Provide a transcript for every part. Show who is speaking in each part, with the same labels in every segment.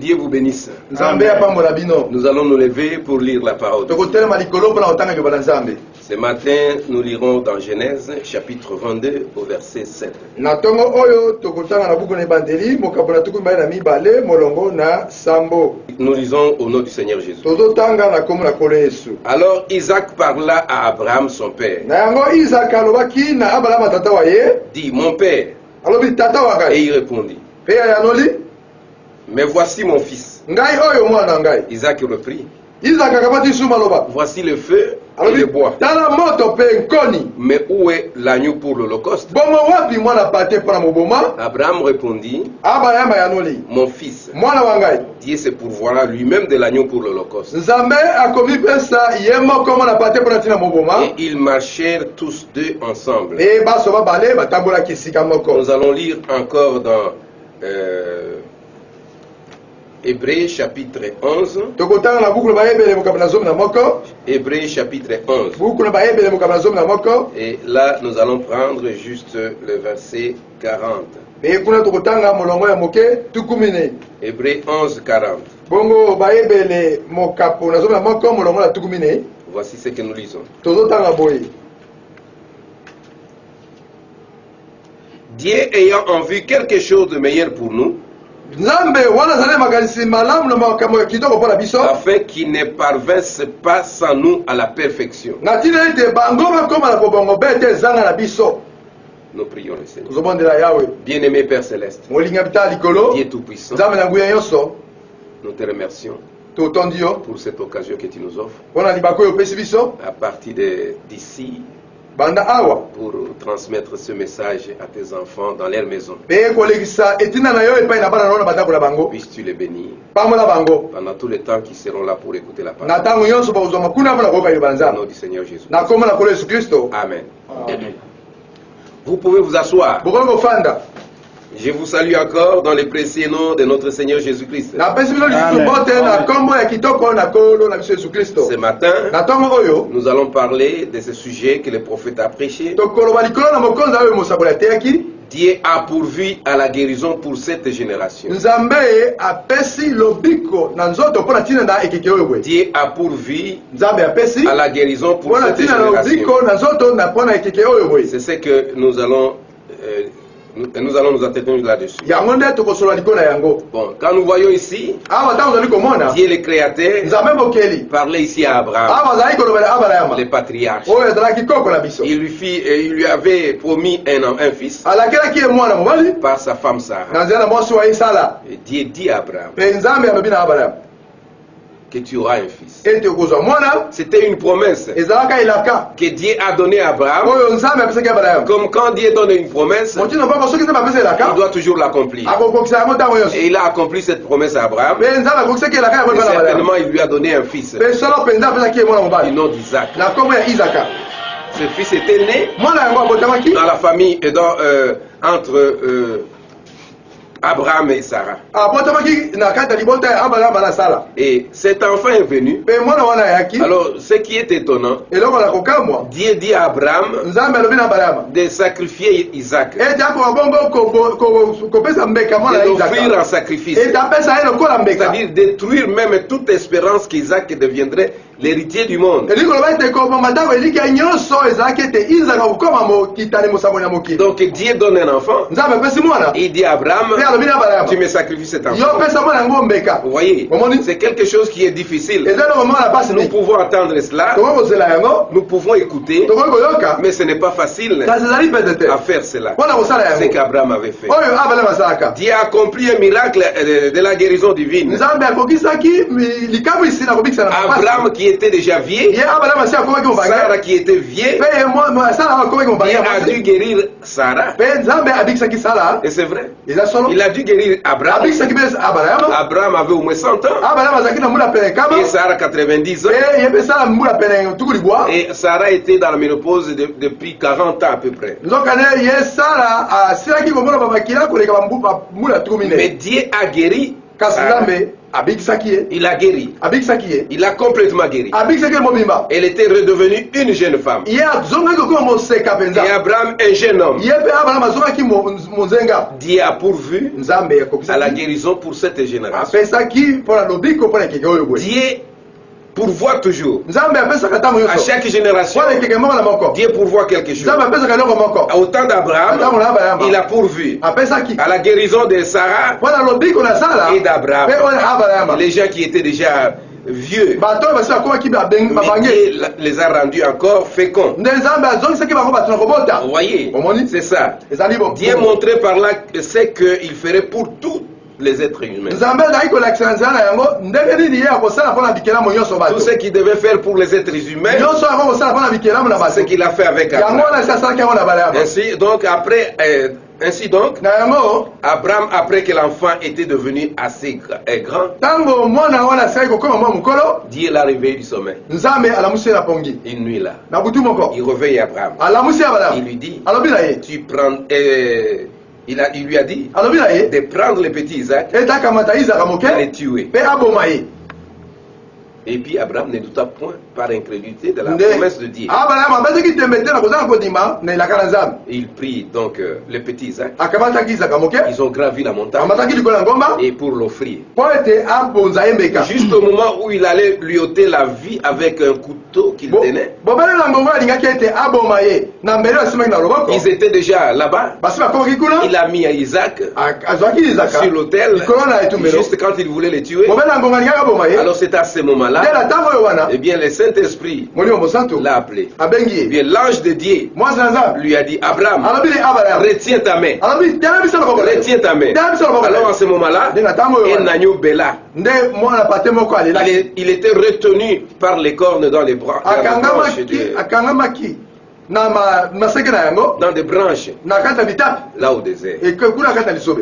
Speaker 1: Dieu vous bénisse.
Speaker 2: Nzambe apambola bino.
Speaker 1: Nous allons nous lever pour lire la parole.
Speaker 2: Tokotelema likolo mpona kotanga liloba la Nzambe.
Speaker 1: Ce matin, nous lirons dans Genèse, chapitre 22, au verset 7.
Speaker 2: Na tongo oyo tokotanga na buku na ebandeli mokambo na tuku mibale na mibale molongo na sambo.
Speaker 1: Nous lisons au nom du Seigneur Jésus.
Speaker 2: Tozotanga na kombo na kolo Yesu.
Speaker 1: Alors Isaac parla à Abraham, son père.
Speaker 2: Na yango Isaac alobaki na Abraham tata wa ye.
Speaker 1: Dit, mon père.
Speaker 2: Alobi tata wa ngai.
Speaker 1: Et il répondit,
Speaker 2: Pe yanoli?
Speaker 1: mais voici mon fils.
Speaker 2: Ngai oyo mwana ngai.
Speaker 1: Isaac reprit,
Speaker 2: Isaac akabati suma loba.
Speaker 1: voici le feu et le bois.
Speaker 2: Tala moto pe nkoni.
Speaker 1: Mais où est l'agneau pour l'holocauste?
Speaker 2: Bongo wapi mwana pate pona moboma?
Speaker 1: Abraham répondit,
Speaker 2: Abraham yanoli.
Speaker 1: mon fils.
Speaker 2: Mwana wa ngai.
Speaker 1: Dieu se pourvoira lui-même de l'agneau pour l'holocauste.
Speaker 2: Nzambe akomi pesa ye moko mwana pate pona tina moboma.
Speaker 1: Et ils marchèrent tous deux ensemble.
Speaker 2: E baso babale batambola kisika moko.
Speaker 1: Nous allons lire encore dans Hébreux chapitre 11.
Speaker 2: Tokotanga na buku na bayebele mokambo na zomi na moko.
Speaker 1: Hébreux chapitre 11.
Speaker 2: Buku na bayebele mokambo na zomi na moko.
Speaker 1: Et là, nous allons prendre juste le verset 40.
Speaker 2: E kuna tokotanga molongo ya moke tukumine.
Speaker 1: Hébreux 11, 40.
Speaker 2: Bongo bayebele mokapo na zomi na moko molongo na tukumine.
Speaker 1: Voici ce que nous lisons.
Speaker 2: Tozotanga boye.
Speaker 1: Dieu ayant en vue quelque chose de meilleur pour nous,
Speaker 2: Nzambe wana zale makanisi malamu na makambo ya kitoko mpona biso.
Speaker 1: afin qu'il ne parvinsse pas sans nous à la perfection.
Speaker 2: Na tina ete bango bakoma na kobongo bete ezanga na biso.
Speaker 1: Nous prions le Seigneur.
Speaker 2: Tozobondela Yawe.
Speaker 1: Bien-aimé Père Céleste,
Speaker 2: Molinga bita likolo.
Speaker 1: Dieu Tout-Puissant,
Speaker 2: Nzambe na nguya nyonso.
Speaker 1: nous te remercions
Speaker 2: Totondi yo.
Speaker 1: pour cette occasion que tu nous offres
Speaker 2: Mpona libako oyo opesi biso.
Speaker 1: à partir d'ici
Speaker 2: Banda awa.
Speaker 1: pour transmettre ce message à tes enfants dans leur maison.
Speaker 2: Pe kolekisa etina na yo epai na bana na bandako na bango.
Speaker 1: Puisses-tu les bénir
Speaker 2: Pambola bango.
Speaker 1: pendant tout le temps qu'ils seront là pour écouter la
Speaker 2: Na
Speaker 1: parole.
Speaker 2: tango nyonso bakozwa makuna mpona koyoka liloba
Speaker 1: Au nom
Speaker 2: Nzambe.
Speaker 1: du Seigneur Jésus.
Speaker 2: Na kombo na kolo Yesu Kristo.
Speaker 1: Amen.
Speaker 2: Amen.
Speaker 1: Vous pouvez vous asseoir.
Speaker 2: Bokoki kofanda.
Speaker 1: Je vous salue encore dans le précieux nom de notre Seigneur Jésus-Christ.
Speaker 2: Napesi bino lisusu bote na kombo ya kitoko na kolo na biso Yesu Kristo.
Speaker 1: Ce matin,
Speaker 2: Na tongo oyo
Speaker 1: nous allons parler de ce sujet que le prophète a prêché.
Speaker 2: tokoloba likolo na mokonzi oyo mosabola ateyaki.
Speaker 1: Dieu a pourvu à la guérison pour cette génération.
Speaker 2: Nzambe apesi lobiko na nzoto mpona ntina na ekeke oyo boye.
Speaker 1: Dieu a pourvu
Speaker 2: Nzambe apesi
Speaker 1: à la guérison pour
Speaker 2: mpona
Speaker 1: cette
Speaker 2: ntina na
Speaker 1: génération.
Speaker 2: lobiko na nzoto na mpona ekeke oyo boye.
Speaker 1: C'est ce que nous allons nous entretenir là-dessus.
Speaker 2: Yango nde tokosolola likolo na yango.
Speaker 1: Bon, quand nous voyons ici,
Speaker 2: Awa ntango ozali komona
Speaker 1: Dieu le Créateur
Speaker 2: Nzambe mokeli
Speaker 1: parlait ici à Abraham,
Speaker 2: awa azalaki kolobela Abrahama
Speaker 1: le patriarche.
Speaker 2: oyo azalaki koko na biso.
Speaker 1: Il lui avait promis un fils
Speaker 2: Alakelaki ye mwana mobali
Speaker 1: par sa femme Sarah.
Speaker 2: na nzela na mwasi wa ye Sara.
Speaker 1: Et Dieu dit à Abraham
Speaker 2: Mpe Nzambe alobi na Abrahama
Speaker 1: que tu auras un fils.
Speaker 2: ete okozwa mwana.
Speaker 1: C'était une promesse
Speaker 2: Ezalaka elaka
Speaker 1: que Dieu a donnée à Abraham.
Speaker 2: oyo Nzambe apesaki Abrahama.
Speaker 1: Comme quand Dieu donne une promesse,
Speaker 2: Motina mpoko soki Nzambe apesa
Speaker 1: il
Speaker 2: elaka
Speaker 1: doit toujours l'accomplir.
Speaker 2: akokokisa yango ntango nyonso.
Speaker 1: Et il a accompli cette promesse à Abraham.
Speaker 2: Mpe Nzambe akokisaki elaka yango
Speaker 1: Et
Speaker 2: epai na Abrahama.
Speaker 1: certainement, il lui a donné un fils
Speaker 2: Mpe solo mpenza apesaki ye mwana
Speaker 1: du
Speaker 2: mobali
Speaker 1: nom d'Isaac.
Speaker 2: na kombo ya Isaka.
Speaker 1: Ce fils était né
Speaker 2: Mwana yango abotamaki
Speaker 1: dans la famille et entre Abraham et Sarah.
Speaker 2: abotamaki na kati ya libota ya Abrahama na Sara.
Speaker 1: Et cet enfant est venu.
Speaker 2: Mpe mwana wana ayaki
Speaker 1: Alors, ce qui est étonnant,
Speaker 2: eloko na kokamwa.
Speaker 1: Dieu dit à Abraham
Speaker 2: Nzambe alobi na Abrahama
Speaker 1: de sacrifier Isaac,
Speaker 2: ete akoka bongo kopesa mbeka mwana
Speaker 1: de
Speaker 2: ya
Speaker 1: l'offrir en
Speaker 2: Isaka
Speaker 1: sacrifice.
Speaker 2: ete apesa ye lokola mbeka.
Speaker 1: C'est-à-dire détruire même toute espérance qu'Isaac deviendrait l'héritier du monde.
Speaker 2: Elingi koloba ete koboma ntango eliki ya nyonso ezalaki ete Isaka kokoma mokitani mosaboni ya mokili.
Speaker 1: Donc Dieu donne un enfant.
Speaker 2: Nzambe apesi mwana
Speaker 1: Il dit à Abraham,
Speaker 2: mpe alobi na Abrahama
Speaker 1: tu me sacrifies cet
Speaker 2: yo
Speaker 1: enfant.
Speaker 2: pesa mwana yango mbeka.
Speaker 1: Vous voyez, c'est quelque chose qui est difficile.
Speaker 2: Eza eloko moko na pasi
Speaker 1: Nous
Speaker 2: nini
Speaker 1: pouvons entendre cela,
Speaker 2: tokoki kozela yango
Speaker 1: nous pouvons écouter,
Speaker 2: tokoki koyoka
Speaker 1: mais ce n'est pas facile
Speaker 2: kasi ezali pete te
Speaker 1: à faire cela.
Speaker 2: mpona kosala
Speaker 1: C'est
Speaker 2: yango
Speaker 1: qu'Abraham avait fait.
Speaker 2: oyo Abrahama asalaka.
Speaker 1: Dieu a accompli un miracle de la guérison divine.
Speaker 2: Nzambe akokisaki likambo isi na kobikisa na mapasi.
Speaker 1: Abraham qui était déjà vieux,
Speaker 2: Ye Abrahama asi akomaki mobange
Speaker 1: Sarah qui était vieille,
Speaker 2: mpe ye Sara akomaki mobange
Speaker 1: Dieu
Speaker 2: ya
Speaker 1: a dû
Speaker 2: mwasi
Speaker 1: guérir Sarah.
Speaker 2: mpe Nzambe abikisaki Sara.
Speaker 1: Et c'est vrai.
Speaker 2: Eza solo
Speaker 1: Il a dû guérir Abraham.
Speaker 2: abikisaki mpe Abrahama.
Speaker 1: Abraham avait au moins 100 ans.
Speaker 2: Abrahama azalaki na mbula pene kama
Speaker 1: Et Sarah 90 ans.
Speaker 2: mpe ye mpe Sara mbula pene tuku libwa.
Speaker 1: Et Sarah était dans la ménopause depuis 40 ans à peu près.
Speaker 2: nzokana ye Sara asilaki komona bamakila koleka bambula tuku
Speaker 1: Mais
Speaker 2: minei
Speaker 1: Dieu a guéri
Speaker 2: kasi Nzambe abikisaki ye,
Speaker 1: il a guéri,
Speaker 2: abikisaki ye,
Speaker 1: il a complètement guéri.
Speaker 2: abikisaki ye mobimba.
Speaker 1: Elle était redevenue une jeune femme.
Speaker 2: Ye azongaki kokoma moseka
Speaker 1: Et
Speaker 2: penza.
Speaker 1: Abraham, un jeune homme.
Speaker 2: Ye pe Abraham azongaki mozenga.
Speaker 1: Dieu a pourvu
Speaker 2: Nzambe
Speaker 1: à la
Speaker 2: akokisaki.
Speaker 1: guérison pour cette génération.
Speaker 2: Apesaki mpona lobiko mpona keke oyo boye.
Speaker 1: Dieu pourvoit toujours.
Speaker 2: Nzambe apesaka ntango
Speaker 1: À
Speaker 2: nyonso.
Speaker 1: chaque génération,
Speaker 2: Mpona keke moko na moko.
Speaker 1: Dieu pourvoit quelque chose.
Speaker 2: Nzambe apesaka eloko moko.
Speaker 1: Au temps d'Abraham,
Speaker 2: Ntango na Abraham.
Speaker 1: il a pourvu
Speaker 2: Apesaki.
Speaker 1: à la guérison de Sarah
Speaker 2: Mpona lobiko na Sara.
Speaker 1: et d'Abraham.
Speaker 2: Pe oyo Abraham.
Speaker 1: Les gens qui étaient déjà vieux,
Speaker 2: Bato basi bakomaki
Speaker 1: mais
Speaker 2: babange.
Speaker 1: Dieu les a rendus encore féconds.
Speaker 2: Nde Nzambe azongisaki bango bato na kobota.
Speaker 1: Vous voyez,
Speaker 2: Omoni?
Speaker 1: c'est ça.
Speaker 2: Ezali bo.
Speaker 1: Dieu montrait par là ce qu'il ferait pour tous les êtres humains.
Speaker 2: Nzambe azalaki kolakisa nzela na yango ndenge nini ye akosala mpona bikelamu nyonso
Speaker 1: Tout
Speaker 2: bato.
Speaker 1: ce qu'il devait faire pour les êtres humains,
Speaker 2: Nyonso yango kosala mpona bikelamu na
Speaker 1: c'est ce
Speaker 2: bato.
Speaker 1: qu'il a fait avec
Speaker 2: Yango
Speaker 1: Abraham.
Speaker 2: wana esi asalaki yango na Baleyama.
Speaker 1: Ainsi donc,
Speaker 2: Na yango
Speaker 1: Abraham, après que l'enfant était devenu assez grand,
Speaker 2: ntango mwana wana asikaki kokoma mwa mokolo,
Speaker 1: Dieu l'a réveillé du sommeil.
Speaker 2: Nzambe alamusi ye na pongi.
Speaker 1: Une nuit là,
Speaker 2: Na butu moko.
Speaker 1: il réveille Abraham.
Speaker 2: Alamusi ye Baleyama.
Speaker 1: Il lui dit,
Speaker 2: Alobi na ye.
Speaker 1: tu prends, il lui a dit
Speaker 2: Alobi na ye.
Speaker 1: de prendre le petit Isaac
Speaker 2: Ete akamata Isaka
Speaker 1: et
Speaker 2: moke.
Speaker 1: le tuer.
Speaker 2: Mpe aboma ye.
Speaker 1: Et puis Abraham ne douta point par incrédulité de la
Speaker 2: Nde
Speaker 1: promesse de Dieu.
Speaker 2: Abraham apesaki tembe te na kozala kodima na elaka na Nzambe.
Speaker 1: Il prit donc le petit Isaac.
Speaker 2: Akamataki Isaka moke.
Speaker 1: Ils ont gravi la montagne
Speaker 2: Amataki likolo ya ngomba.
Speaker 1: et pour l'offrir.
Speaker 2: Po ete abonza ye mbeka.
Speaker 1: Juste au moment où il allait lui ôter la vie avec un couteau qu'il tenait,
Speaker 2: Bobele na ngongo alingaki ete aboma ye na mbele asimaki na loboko.
Speaker 1: ils étaient déjà là-bas.
Speaker 2: Basi bakomaki kuna.
Speaker 1: Il a mis à Isaac
Speaker 2: Azwaki Isaka.
Speaker 1: sur l'autel,
Speaker 2: Likolo na etumbelo.
Speaker 1: juste quand il voulait le tuer.
Speaker 2: Bobele na ngongo alingaki aboma ye.
Speaker 1: Alors c'est à ce
Speaker 2: Nde
Speaker 1: moment-là,
Speaker 2: na ntango oyo wana.
Speaker 1: eh bien le Saint-Esprit
Speaker 2: Molimo mosantu.
Speaker 1: l'a appelé.
Speaker 2: Abengi
Speaker 1: Eh
Speaker 2: ye.
Speaker 1: bien l'ange de Dieu
Speaker 2: Mwasi na Nzambe.
Speaker 1: lui a dit, Abraham,
Speaker 2: Alobi ni Abraham.
Speaker 1: retiens ta main.
Speaker 2: Alobi tena biso loboko.
Speaker 1: Retiens ta main.
Speaker 2: Tena biso loboko.
Speaker 1: Alors en ce moment-là,
Speaker 2: Nde na ntango oyo
Speaker 1: un
Speaker 2: wana.
Speaker 1: agneau bela,
Speaker 2: Nde mwana pate moko alela.
Speaker 1: il était retenu par les cornes dans les branches,
Speaker 2: Akangamaki na maseke na yango.
Speaker 1: dans des branches,
Speaker 2: Na kati ya bitape.
Speaker 1: là au désert.
Speaker 2: Ekekula kati ya lisobe.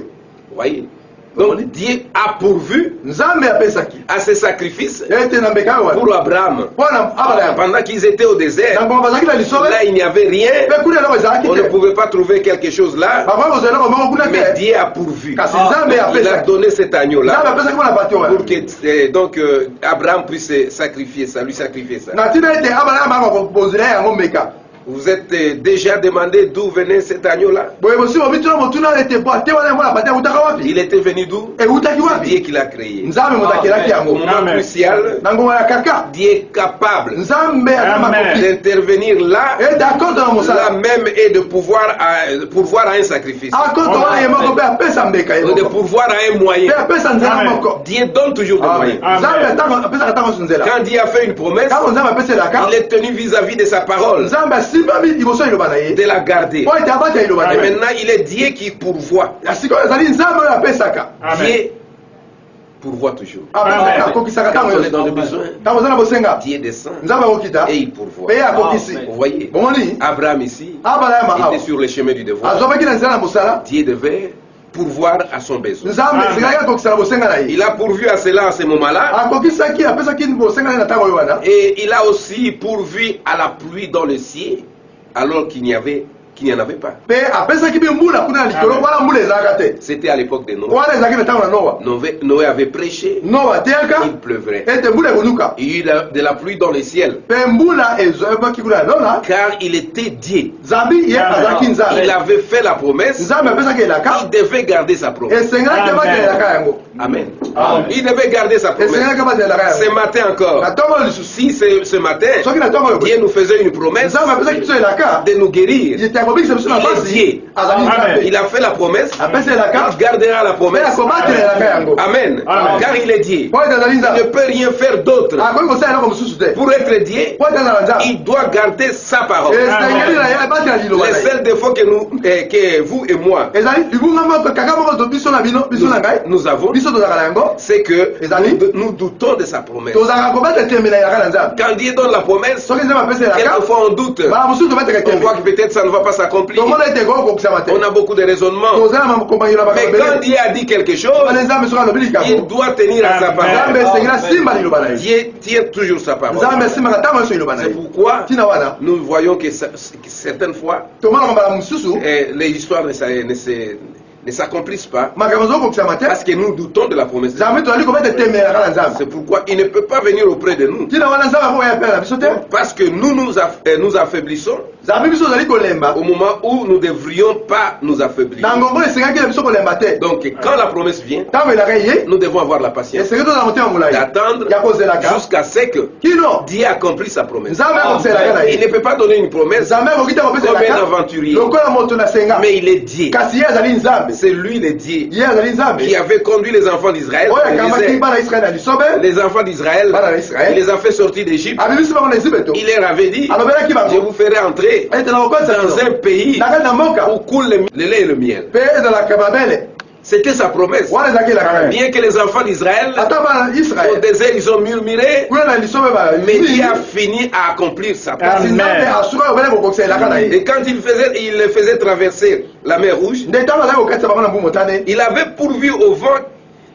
Speaker 1: Vous voyez? Donc Dieu a pourvu
Speaker 2: Nzambe apesaki.
Speaker 1: à ce sacrifice
Speaker 2: Ete na mbeka oyo wana.
Speaker 1: pour Abraham.
Speaker 2: Mpona Abraham.
Speaker 1: Pendant qu'ils étaient au désert,
Speaker 2: Na ngoma bazalaki na lisobe.
Speaker 1: là il n'y avait rien.
Speaker 2: Mpe kuna eloko ezalaki
Speaker 1: On ne
Speaker 2: te.
Speaker 1: pouvait pas trouver quelque chose là.
Speaker 2: Bakoma kozwa eloko moko kuna
Speaker 1: Mais
Speaker 2: te.
Speaker 1: Dieu a pourvu.
Speaker 2: Kasi Nzambe
Speaker 1: Il a
Speaker 2: apesaki.
Speaker 1: donné cet
Speaker 2: Nzambe
Speaker 1: agneau-là
Speaker 2: apesaki mwana pate oyo
Speaker 1: pour
Speaker 2: wana.
Speaker 1: que donc Abraham puisse sacrifier ça, lui sacrifier ça.
Speaker 2: Na ntina ete Abraham akobonzela ye yango mbeka.
Speaker 1: Vous êtes déjà demandé d'où venait cet agneau-là?
Speaker 2: Boye bosi bobituna motuna ete po ate wana mwana pate eutaka wapi?
Speaker 1: Il était venu d'où?
Speaker 2: Eutaki
Speaker 1: C'est Dieu
Speaker 2: wapi?
Speaker 1: qui l'a créé.
Speaker 2: Nzambe moto akelaki
Speaker 1: Au
Speaker 2: yango.
Speaker 1: moment crucial,
Speaker 2: Na ngoma ya kaka.
Speaker 1: Dieu est capable
Speaker 2: Nzambe akamakoki.
Speaker 1: d'intervenir là,
Speaker 2: Ete akonto na
Speaker 1: là
Speaker 2: mosala.
Speaker 1: même, et de pourvoir à un sacrifice,
Speaker 2: Akonto wana ye moko mpe apesa mbeka ye
Speaker 1: et de
Speaker 2: moko.
Speaker 1: pourvoir à un moyen.
Speaker 2: Mpe apesa nzela moko.
Speaker 1: Dieu donne toujours des moyens.
Speaker 2: Nzambe apesaka ntango so nzela.
Speaker 1: Quand Dieu a fait une promesse,
Speaker 2: Ntango Nzambe apeselaka.
Speaker 1: il est tenu vis-à-vis de sa parole,
Speaker 2: Nzambe asimbami liboso ya liloba na ye.
Speaker 1: de la garder.
Speaker 2: Po ete abati ya liloba na
Speaker 1: Et
Speaker 2: ye.
Speaker 1: maintenant, il est Dieu qui pourvoit.
Speaker 2: Sikoyo ezali Nzambe oyo apesaka.
Speaker 1: Dieu pourvoit toujours.
Speaker 2: Apesaka akokisaka
Speaker 1: Quand
Speaker 2: ntango
Speaker 1: on est dans le
Speaker 2: nyonso.
Speaker 1: besoin,
Speaker 2: Ntango oza na bosenga.
Speaker 1: Dieu descend
Speaker 2: Nzambe akokita.
Speaker 1: et il pourvoit.
Speaker 2: Mpe ye akokisi.
Speaker 1: Vous voyez,
Speaker 2: Bomoni?
Speaker 1: Abraham ici
Speaker 2: Abraham awa.
Speaker 1: était sur le chemin du devoir.
Speaker 2: Azwaki na nzela na mosala.
Speaker 1: Dieu devait pourvoir à son besoin.
Speaker 2: Nzambe sikaki akokisa na bosenga na ye.
Speaker 1: Il a pourvu à cela en ce moment-là.
Speaker 2: Akokisaki apesaki bosenga na ye na ntango oyo wana.
Speaker 1: Et il a aussi pourvu à la pluie dans le ciel, alors qu'il n'y en avait pas.
Speaker 2: Mpe apesaki mpe mbula kuna na likolo wana mbula ezalaka te.
Speaker 1: C'était à l'époque de Noé.
Speaker 2: Wana ezalaki na ntango na Noa.
Speaker 1: Noé avait prêché,
Speaker 2: Noa ateyaka
Speaker 1: il pleuvrait.
Speaker 2: ete mbula ekonuka.
Speaker 1: Il y a eu de la pluie dans le ciel,
Speaker 2: Mpe mbula ezwaki kuna na Noa.
Speaker 1: car il était Dieu.
Speaker 2: Nzambi ye azalaki
Speaker 1: Il
Speaker 2: Nzambe.
Speaker 1: avait fait la promesse,
Speaker 2: Nzambe apesaki elaka.
Speaker 1: il devait garder sa promesse.
Speaker 2: Esengelaki batela elaka yango.
Speaker 1: Amen.
Speaker 2: Amen.
Speaker 1: Il devait garder sa promesse.
Speaker 2: Esengelaki batela elaka
Speaker 1: Ce
Speaker 2: yango.
Speaker 1: matin encore,
Speaker 2: Na ntongo oyo lisusu.
Speaker 1: si ce matin,
Speaker 2: Soki na ntongo oyo
Speaker 1: Dieu nous faisait une promesse
Speaker 2: Nzambe apesaki biso elaka.
Speaker 1: de nous guérir,
Speaker 2: Yete akobikisa biso na
Speaker 1: Il est
Speaker 2: basi.
Speaker 1: Dieu.
Speaker 2: Azali Nzambe.
Speaker 1: il a fait la promesse,
Speaker 2: Apesi elaka.
Speaker 1: il gardera la
Speaker 2: Mpe
Speaker 1: promesse.
Speaker 2: akobatela elaka yango.
Speaker 1: Amen.
Speaker 3: Amen.
Speaker 1: Car il est Dieu.
Speaker 2: Po ete azali
Speaker 1: Il ne
Speaker 2: Nzambe.
Speaker 1: peut rien faire d'autre.
Speaker 2: Akoki kosala eloko mosusu te.
Speaker 1: Pour être Dieu,
Speaker 2: Po ete azala Nzambe.
Speaker 1: il doit garder sa parole.
Speaker 2: Esengeli na ye abatela liloba
Speaker 1: Les
Speaker 2: na ye.
Speaker 1: seuls défauts que vous et moi,
Speaker 2: Ezali libunga moko kaka moko to biso na bino biso na ngai.
Speaker 1: nous avons,
Speaker 2: Biso tozalaka na yango.
Speaker 1: c'est que
Speaker 2: Ezali?
Speaker 1: nous doutons de sa promesse.
Speaker 2: Tozalaka kobeta tembe na elaka na Nzambe.
Speaker 1: Quand Dieu donne la promesse,
Speaker 2: Soki Nzambe apesi elaka.
Speaker 1: quelquefois on doute.
Speaker 2: Bala mosusu tobetaka
Speaker 1: On voit
Speaker 2: tembe.
Speaker 1: que peut-être ça ne va pas s'accomplir.
Speaker 2: Tomona ete ekokokisama te.
Speaker 1: On a beaucoup de raisonnements.
Speaker 2: Tozala na makombangi na
Speaker 1: Mais quand
Speaker 2: bakabele.
Speaker 1: Dieu a dit quelque chose,
Speaker 2: Bana Nzambe soki alobi
Speaker 1: il
Speaker 2: likambo.
Speaker 1: doit tenir à sa
Speaker 2: Nzambe
Speaker 1: parole.
Speaker 2: esengela simba liloba na ye.
Speaker 1: Dieu tient toujours sa parole.
Speaker 2: Nzambe esimbaka ntango nyonso liloba na
Speaker 1: C'est
Speaker 2: ye.
Speaker 1: pourquoi
Speaker 2: Tina wana.
Speaker 1: nous voyons que certaines fois,
Speaker 2: Tomona mbala mosusu.
Speaker 1: les histoires ne s'accomplissent pas
Speaker 2: makambo ezokokisama te
Speaker 1: parce que nous doutons de la promesse.
Speaker 2: nzambe tozali kobeta etemelaka na nzambe
Speaker 1: C'est pourquoi il ne peut pas venir auprès de nous.
Speaker 2: ntina wana nzambe akoya pela na biso te
Speaker 1: Parce que nous affaiblissons
Speaker 2: nzambe biso ozali kolemba
Speaker 1: au moment où nous ne devrions pas nous affaiblir.
Speaker 2: na ngongo esengaki na biso kolemba te
Speaker 1: Donc quand la promesse vient,
Speaker 2: ntango elaka ye
Speaker 1: nous devons avoir la patience
Speaker 2: esengeli tozala motema molai
Speaker 1: d'attendre
Speaker 2: ya kozelaka
Speaker 1: jusqu'à ce que
Speaker 2: kino
Speaker 1: Dieu accomplit sa promesse.
Speaker 2: nzambe akokiselaka na
Speaker 1: Il
Speaker 2: ye
Speaker 1: ne peut pas donner une promesse
Speaker 2: nzambe akoki te
Speaker 1: comme un
Speaker 2: kopeselaka
Speaker 1: aventurier,
Speaker 2: lokola moto na senga
Speaker 1: mais il est Dieu.
Speaker 2: kasi ye azali nzambe
Speaker 1: C'est lui le Dieu
Speaker 2: ye azali nzambe
Speaker 1: qui avait conduit les enfants d'Israël.
Speaker 2: oyo
Speaker 1: Il
Speaker 2: akambaki
Speaker 1: disait,
Speaker 2: bana israele na lisobe
Speaker 1: les enfants d'Israël,
Speaker 2: Bana Israël.
Speaker 1: il les a fait sortir d'Égypte.
Speaker 2: abimisi bango na ezipeto
Speaker 1: Il leur avait dit,
Speaker 2: alobelaki
Speaker 1: je
Speaker 2: bango
Speaker 1: vous ferai entrer
Speaker 2: ete na kokonisa
Speaker 1: dans un pays
Speaker 2: na kati na mboka
Speaker 1: où coule le lait et le miel.
Speaker 2: mpe ezalaka mabele
Speaker 1: C'était sa promesse.
Speaker 2: wana ezalaki elaka
Speaker 1: Bien que les enfants d'Israël,
Speaker 2: ata bana
Speaker 1: au
Speaker 2: israele
Speaker 1: désert, ils ont murmuré,
Speaker 2: kuna na lisobe
Speaker 1: mais Dieu a fini à accomplir sa
Speaker 2: kasi
Speaker 1: promesse.
Speaker 2: nzambe asuka obele kokokisa elaka na ye
Speaker 1: Et quand il les faisait traverser la mer Rouge,
Speaker 2: nde ntango azali kokatisa bango na mbu motane
Speaker 1: il avait pourvu au vent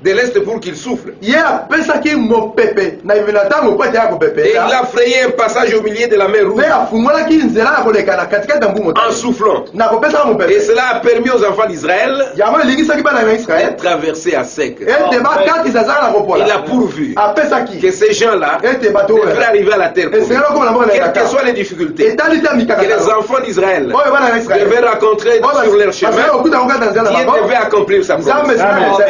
Speaker 1: de l'Est pour qu'il souffle.
Speaker 2: ye apesaki mopepe na bibi na ntango po ete ya
Speaker 1: Et il
Speaker 2: kopepela
Speaker 1: a frayé un passage au milieu de la mer Rouge
Speaker 2: mpe afungolaki nzela ya koleka na katikati na mbu
Speaker 1: en
Speaker 2: motane
Speaker 1: soufflant.
Speaker 2: na kopesaka
Speaker 1: Et
Speaker 2: mopepe
Speaker 1: cela a permis aux enfants d'Israël
Speaker 2: yango elingisaki bana ya
Speaker 1: de
Speaker 2: israele
Speaker 1: traverser à sec.
Speaker 2: ete bakatisa ezalaka na
Speaker 1: Il a
Speaker 2: kopola
Speaker 1: pourvu
Speaker 2: apesaki
Speaker 1: que ces gens-là
Speaker 2: ete bato
Speaker 1: devraient
Speaker 2: oyo
Speaker 1: arriver à la terre promise.
Speaker 2: esengeli okoma na mboka na
Speaker 1: Quelles que
Speaker 2: elaka
Speaker 1: soient les difficultés
Speaker 2: etali te
Speaker 1: que
Speaker 2: mikaka
Speaker 1: les enfants d'Israël
Speaker 2: oyo bana ya israele
Speaker 1: devaient rencontrer sur leur chemin,
Speaker 2: okuta kokata na nzela na
Speaker 1: Dieu
Speaker 2: bango
Speaker 1: devait accomplir sa
Speaker 2: nzambe
Speaker 1: promesse.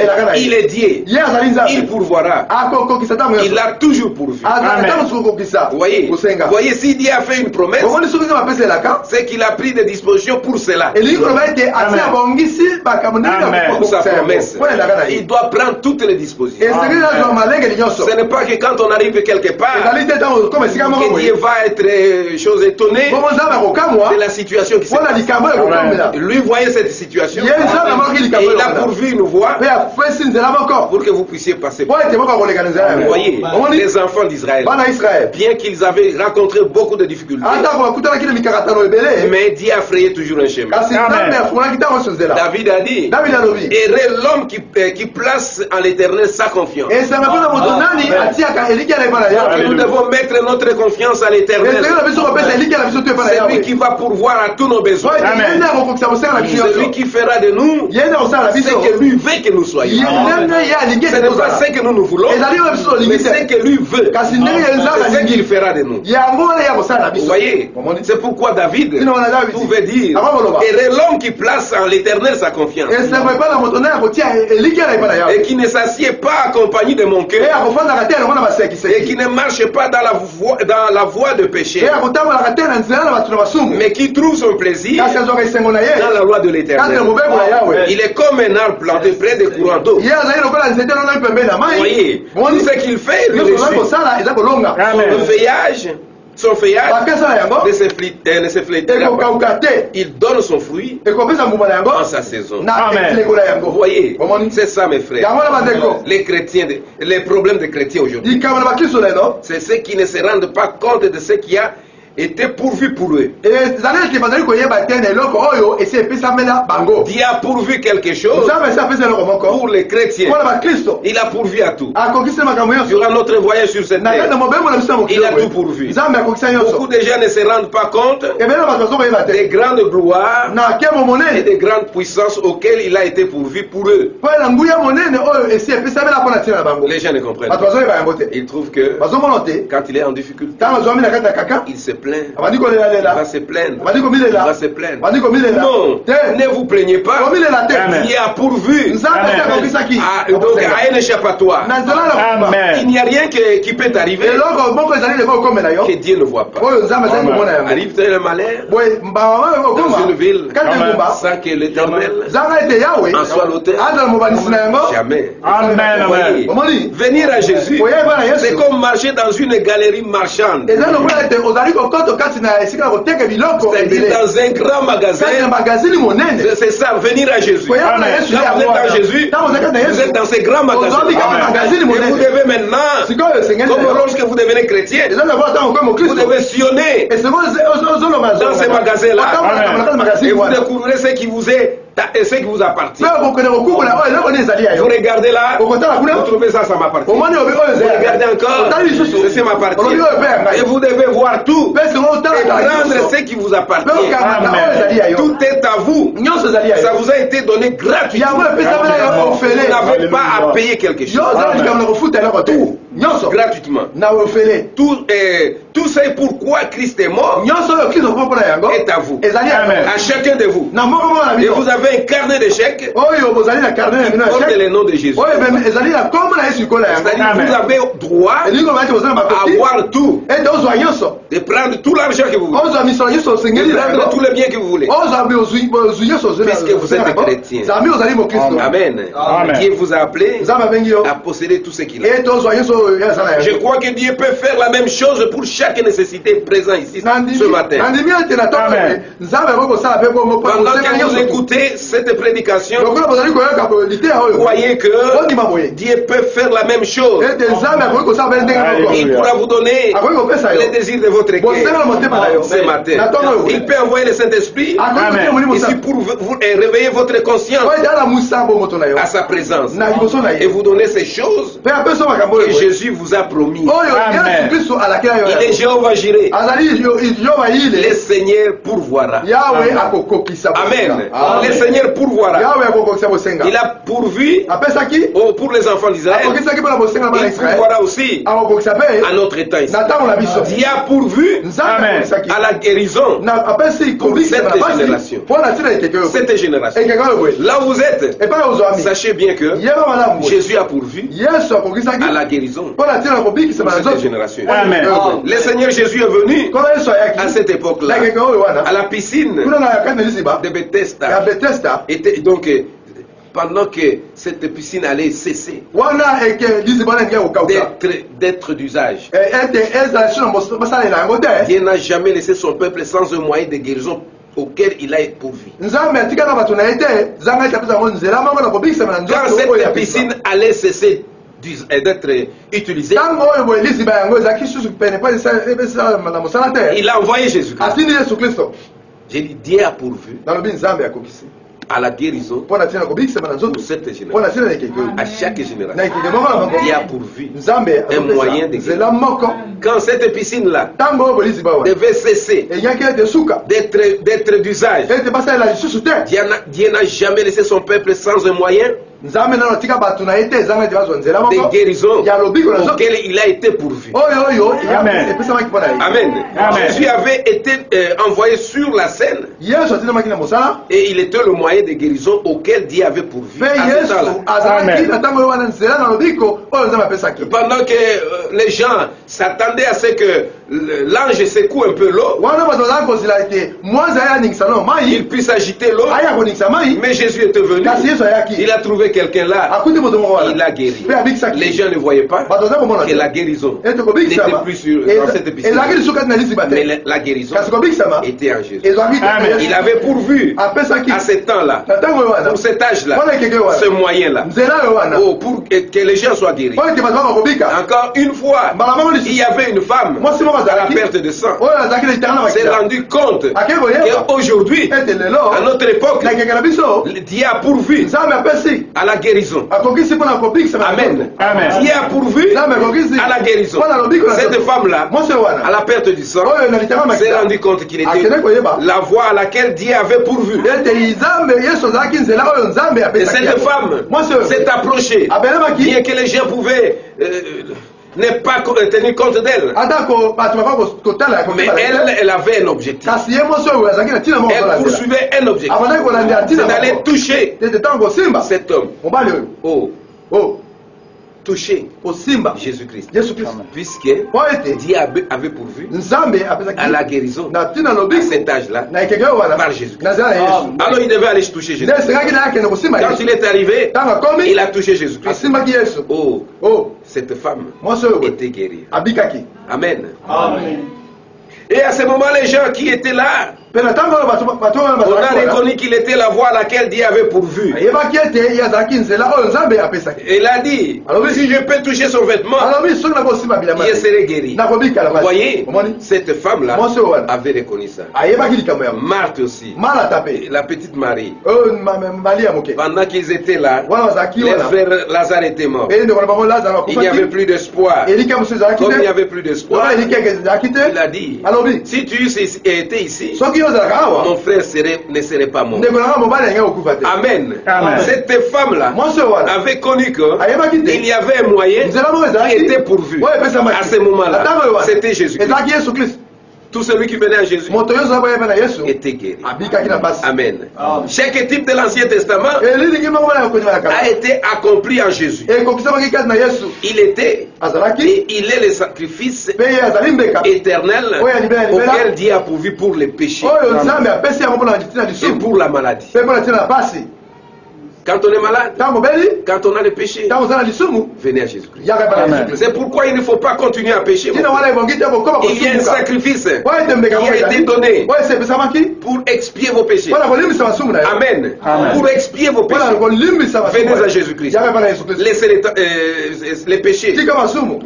Speaker 2: elaka na
Speaker 1: Il
Speaker 2: ye
Speaker 1: est Dieu.
Speaker 2: ye azali
Speaker 1: Il
Speaker 2: nzambe
Speaker 1: pourvoira.
Speaker 2: akokokisa ntango
Speaker 1: Il
Speaker 2: nyonso
Speaker 1: a toujours pourvu.
Speaker 2: ntango soki kokokisa
Speaker 1: Vous voyez,
Speaker 2: kosenga
Speaker 1: voyez, si Dieu a fait une promesse,
Speaker 2: omoni soki nzambe apesa elaka
Speaker 1: c'est qu'il a pris des dispositions pour cela.
Speaker 2: elingi koloba ete ati abongisi makambo ndenge
Speaker 1: Pour sa promesse.
Speaker 2: mpo na elaka na ye
Speaker 1: Il doit prendre toutes les dispositions.
Speaker 2: esengeli nazwa malengeli nyonso
Speaker 1: Ce n'est pas que quand on arrive quelque part,
Speaker 2: ezali te ntango okoma esika moko
Speaker 1: que
Speaker 2: boye
Speaker 1: Dieu va être chose étonné
Speaker 2: bongo nzambe akokamwa
Speaker 1: de la situation qui se
Speaker 2: mpo na
Speaker 1: passe.
Speaker 2: likambo ekokomela
Speaker 1: Lui voyait cette situation
Speaker 2: ye nzambe amonaki
Speaker 1: et
Speaker 2: likambo
Speaker 1: il a pourvu une voie
Speaker 2: mpe afesi nzela moko
Speaker 1: pour que vous puissiez passer.
Speaker 2: mpo ete moko akoleka na nzela
Speaker 1: Vous
Speaker 2: yango
Speaker 1: voyez,
Speaker 2: omoni
Speaker 1: les enfants d'Israël,
Speaker 2: bana israele
Speaker 1: bien qu'ils avaient rencontré beaucoup de difficultés,
Speaker 2: atako bakutanaki na mikakatano ebele
Speaker 1: mais Dieu a frayé toujours un chemin.
Speaker 2: kasi nzambe afungolaki ntango nyonso nzela
Speaker 1: David a dit,
Speaker 2: david alobi
Speaker 1: heureux l'homme qui place en l'éternel sa confiance.
Speaker 2: esanga mpona moto nani atiaka eliki na epa na yawe
Speaker 1: Nous devons mettre notre confiance à l'éternel.
Speaker 2: esengeli na biso kopesa eliki na biso to epa na
Speaker 1: C'est lui
Speaker 2: yawe
Speaker 1: qui va pourvoir à tous nos besoins.
Speaker 2: ye nde akokokisa kosala na biso
Speaker 1: C'est lui
Speaker 2: nyonso
Speaker 1: qui fera de nous
Speaker 2: ye nde akosala na
Speaker 1: ce
Speaker 2: biso
Speaker 1: que lui veut que nous soyons.
Speaker 2: ye ndenge ye alingi
Speaker 1: Ce
Speaker 2: ete
Speaker 1: n'est pas
Speaker 2: tozala
Speaker 1: ce que nous nous voulons,
Speaker 2: ezali oyo biso
Speaker 1: mais
Speaker 2: tolingi
Speaker 1: ce
Speaker 2: te
Speaker 1: que lui veut.
Speaker 2: kasi ndenge ye nzambe
Speaker 1: C'est ce qu'il
Speaker 2: alingi
Speaker 1: fera de nous.
Speaker 2: yango wana ye akosala na
Speaker 1: Vous
Speaker 2: biso
Speaker 1: voyez,
Speaker 2: omoni
Speaker 1: c'est pourquoi David
Speaker 2: tina wana david
Speaker 1: pouvait dire,
Speaker 2: akokoloba
Speaker 1: heureux l'homme qui place en l'éternel sa confiance
Speaker 2: esengo epa na moto nde akotia eliki na epa na
Speaker 1: et
Speaker 2: yawe
Speaker 1: qui ne s'assied pas accompagné de mon
Speaker 2: e
Speaker 1: cœur
Speaker 2: akofandaka te elongo na
Speaker 1: et
Speaker 2: basekiseki
Speaker 1: qui ne marche pas dans la voie de péché,
Speaker 2: e akotambolaka te na nzela na bato na basumu
Speaker 1: mais qui trouve son plaisir
Speaker 2: kasi azwaka esengo na ye
Speaker 1: dans la loi de
Speaker 2: kati na
Speaker 1: l'éternel.
Speaker 2: mobeko na yawe
Speaker 1: Il est comme un arbre planté près des courants d'eau.
Speaker 2: ye azali lokola nzete lonoi pembeni na
Speaker 1: Vous
Speaker 2: mai
Speaker 1: voyez, tout
Speaker 2: omoni
Speaker 1: ce qu'il fait, il
Speaker 2: nyonso ozali
Speaker 1: réussit.
Speaker 2: kosala eza kolonga
Speaker 1: Son feuillage
Speaker 2: bakesala yango
Speaker 1: ne s'efflétera pas.
Speaker 2: ekokauka te
Speaker 1: Il donne son fruit
Speaker 2: ekopesa mbuma na yango
Speaker 1: en sa saison.
Speaker 2: na etileko na
Speaker 1: Vous
Speaker 2: yango
Speaker 1: voyez,
Speaker 2: omoni
Speaker 1: c'est ça mes frères.
Speaker 2: yango na bandeko
Speaker 1: Les chrétiens, les problèmes des chrétiens aujourd'hui,
Speaker 2: likambo na bakristo lelo
Speaker 1: c'est ceux qui ne se rendent pas compte de ce qui a été pourvu pour eux.
Speaker 2: ezali ete bazali koyeba te na eloko oyo esi epesamela bango
Speaker 1: Dieu a pourvu quelque chose
Speaker 2: nzambe esi apesa eloko moko
Speaker 1: pour les chrétiens.
Speaker 2: mpona bakristo
Speaker 1: Il a pourvu à tout.
Speaker 2: akokisi makambo nyonso
Speaker 1: Durant notre voyage sur cette
Speaker 2: na kati na
Speaker 1: terre,
Speaker 2: mobembo na biso ya
Speaker 1: il a tout
Speaker 2: mokili
Speaker 1: pourvu.
Speaker 2: nzambe akokisa nyonso
Speaker 1: Beaucoup de gens ne se rendent pas compte
Speaker 2: ebele na bato bazokoyeba te
Speaker 1: des grandes gloires
Speaker 2: na nkemo
Speaker 1: et
Speaker 2: monene
Speaker 1: des grandes puissances auxquelles il a été pourvu pour eux.
Speaker 2: mpo na nguya monene oyo esi epesamela mpona ntina na bango
Speaker 1: Les gens ne comprennent
Speaker 2: bato
Speaker 1: pas.
Speaker 2: bazoyeba yango te
Speaker 1: Ils trouvent que
Speaker 2: bazomona te
Speaker 1: quand il est en difficulté,
Speaker 2: ntango azwami na kati ya kaka
Speaker 1: il se plaint.
Speaker 2: abandi
Speaker 1: Il va
Speaker 2: kolelalela
Speaker 1: se plaindre.
Speaker 2: abandi
Speaker 1: Il
Speaker 2: komilela
Speaker 1: va se plaindre.
Speaker 2: abandi komilela
Speaker 1: Non,
Speaker 2: te
Speaker 1: ne vous plaignez pas.
Speaker 2: komilela te
Speaker 1: Dieu a pourvu
Speaker 2: nzambe te akokisaki
Speaker 1: donc à un échappatoire.
Speaker 2: na nzela na kuba
Speaker 1: Il n'y a rien qui peut arriver
Speaker 2: eloko moko ezali leko okomela yo
Speaker 1: que Dieu ne voit pas.
Speaker 2: oyo nzambe azali komona yango
Speaker 1: Arrive-t-il le malheur
Speaker 2: boye mbawa
Speaker 1: dans
Speaker 2: okoma
Speaker 1: une ville
Speaker 2: kati ya ngumba
Speaker 1: sans que l'Éternel
Speaker 2: zanga ete yawe
Speaker 1: en soit l'auteur?
Speaker 2: azala mobanisi na yango
Speaker 1: Jamais.
Speaker 3: Amen,
Speaker 1: Vous voyez,
Speaker 2: omoni
Speaker 1: venir à Jésus,
Speaker 2: koyeba na
Speaker 1: c'est
Speaker 2: yesu
Speaker 1: comme marcher dans une galerie marchande.
Speaker 2: eza lokola ete ozali kokoto kati na esika ya koteka biloko
Speaker 1: C'est-à-dire
Speaker 2: ebele
Speaker 1: dans un grand magasin.
Speaker 2: kati na magazini monene
Speaker 1: C'est ça, venir à Jésus.
Speaker 2: koyeba na yesu
Speaker 1: Quand vous êtes dans Jésus,
Speaker 2: ntango ozali kati na
Speaker 1: vous êtes
Speaker 2: yesu
Speaker 1: dans ces grands magasins.
Speaker 2: ozali kati na magazini
Speaker 1: Et vous
Speaker 2: monene
Speaker 1: devez maintenant,
Speaker 2: sikoyo esengeli
Speaker 1: comme lorsque vous devenez chrétien,
Speaker 2: eza lokola ntango okomi
Speaker 1: vous
Speaker 2: mokristo
Speaker 1: devez sillonner
Speaker 2: esiko ozolonga
Speaker 1: dans ces magasins-là.
Speaker 2: magazini
Speaker 1: Et vous
Speaker 2: wana
Speaker 1: découvrirez ce qui vous est Et ce qui vous appartient.
Speaker 2: Vous
Speaker 1: regardez là, vous trouvez ça, ça m'appartient. Vous regardez encore, ceci m'appartient. Et vous devez voir tout et prendre ce qui vous appartient. Tout est à vous. Ça vous a été donné gratuitement. Vous n'avez pas à payer quelque chose. Tout. Gratuitement. Tout c'est pourquoi Christ est mort est à vous. À chacun de vous. Et vous avez un carnet de chèques qui porte le nom de Jésus. C'est-à-dire vous avez droit à avoir tout. De prendre tout l'argent que vous voulez. De prendre tous les biens que vous voulez. Puisque vous êtes chrétien. Amen. Dieu vous a appelé à posséder tout ce qu'il a. Je crois que Dieu peut faire la même chose pour chaque nécessité présente ici ce matin. Pendant que vous écoutez cette prédication, croyez que Dieu peut faire la même chose. Il pourra vous donner les désirs de votre cœur ce matin. Il peut envoyer le Saint-Esprit ici pour vous réveiller votre conscience à sa présence et vous donner ces choses que Jésus vous a promis. Il est Jéhovah Jireh. Le Seigneur pourvoira. Amen. Le Seigneur pourvoira. Il a pourvu pour les enfants d'Israël. Il pourvoira aussi à notre temps ici. Dieu a pourvu à la guérison pour cette génération. Cette génération. Là où vous êtes, sachez bien que Jésus a pourvu à la guérison pour cette génération. Le Seigneur Jésus est venu à cette époque-là, à la piscine de Bethesda. Et donc, pendant que cette piscine allait cesser d'être d'usage, Dieu n'a jamais laissé son peuple sans un moyen de guérison auquel il a pourvu. Quand cette piscine allait cesser d'être utilisée, il a envoyé Jésus-Christ. J'ai dit, Dieu a pourvu à la guérison pour cette génération. À chaque génération, Dieu a pourvu un moyen de guérison. Quand cette piscine-là devait cesser d'être d'usage, Dieu n'a jamais laissé son peuple sans un moyen de guérison auquel il a été pourvu. Amen. Jésus avait été envoyé sur la scène et il était le moyen de guérison auquel Dieu avait pourvu. Pendant que les gens s'attendaient à ce que l'ange secoue un peu l'eau, il puisse agiter l'eau, mais Jésus était venu, il a trouvé quelqu'un là, il a guéri. Les gens ne voyaient pas que la guérison n'était plus dans cette piscine, mais la guérison était en Jésus. Il avait pourvu à ce temps-là, pour cet âge-là, ce moyen-là, pour que les gens soient guéris. Encore une fois, il y avait une femme à la perte de sang. S'est rendu compte qu'aujourd'hui, à notre époque, Dieu a pourvu à la guérison. Amen. Dieu a pourvu à la guérison. Cette femme-là, à la perte du sang, s'est rendu compte qu'il était la voie à laquelle Dieu avait pourvu. Et cette femme s'est approchée, bien que les gens pouvaient n'est pas tenu compte d'elle. Mais elle avait un objectif. Elle poursuivait un objectif. C'est d'aller toucher cet homme. Toucher Jésus-Christ. Puisque Dieu avait pourvu à la guérison à cet âge-là par Jésus-Christ. Alors il devait aller toucher Jésus-Christ. Quand il est arrivé, il a touché Jésus-Christ. Cette femme était guérie. Amen. Et à ce moment, les gens qui étaient là On a reconnu qu'il était la voie à laquelle Dieu avait pourvu. Il a dit, si je peux toucher son vêtement, je serai guéri. Vous voyez, cette femme-là avait reconnu ça. Marthe aussi, la petite Marie. Pendant qu'ils étaient là, les frères Lazare était mort. Il n'y avait plus d'espoir. Comme il n'y avait plus d'espoir, il a dit, si tu étais ici, mon frère ne serait pas mort. Amen. Cette femme-là avait connu qu'il y avait un moyen qui était pourvu. À ce moment-là, c'était Jésus-Christ. Tout celui qui venait à Jésus était guéri. Amen. Chaque type de l'Ancien Testament a été accompli en Jésus. Il était et il est le sacrifice éternel auquel Dieu a pourvu pour les péchés et pour la maladie. Quand on est malade, quand on a des péchés, venez à Jésus-Christ. C'est pourquoi il ne faut pas continuer à pécher. Il y a un sacrifice qui a été donné pour expier vos péchés. Amen. Pour expier vos péchés, venez à Jésus-Christ. Laissez les péchés.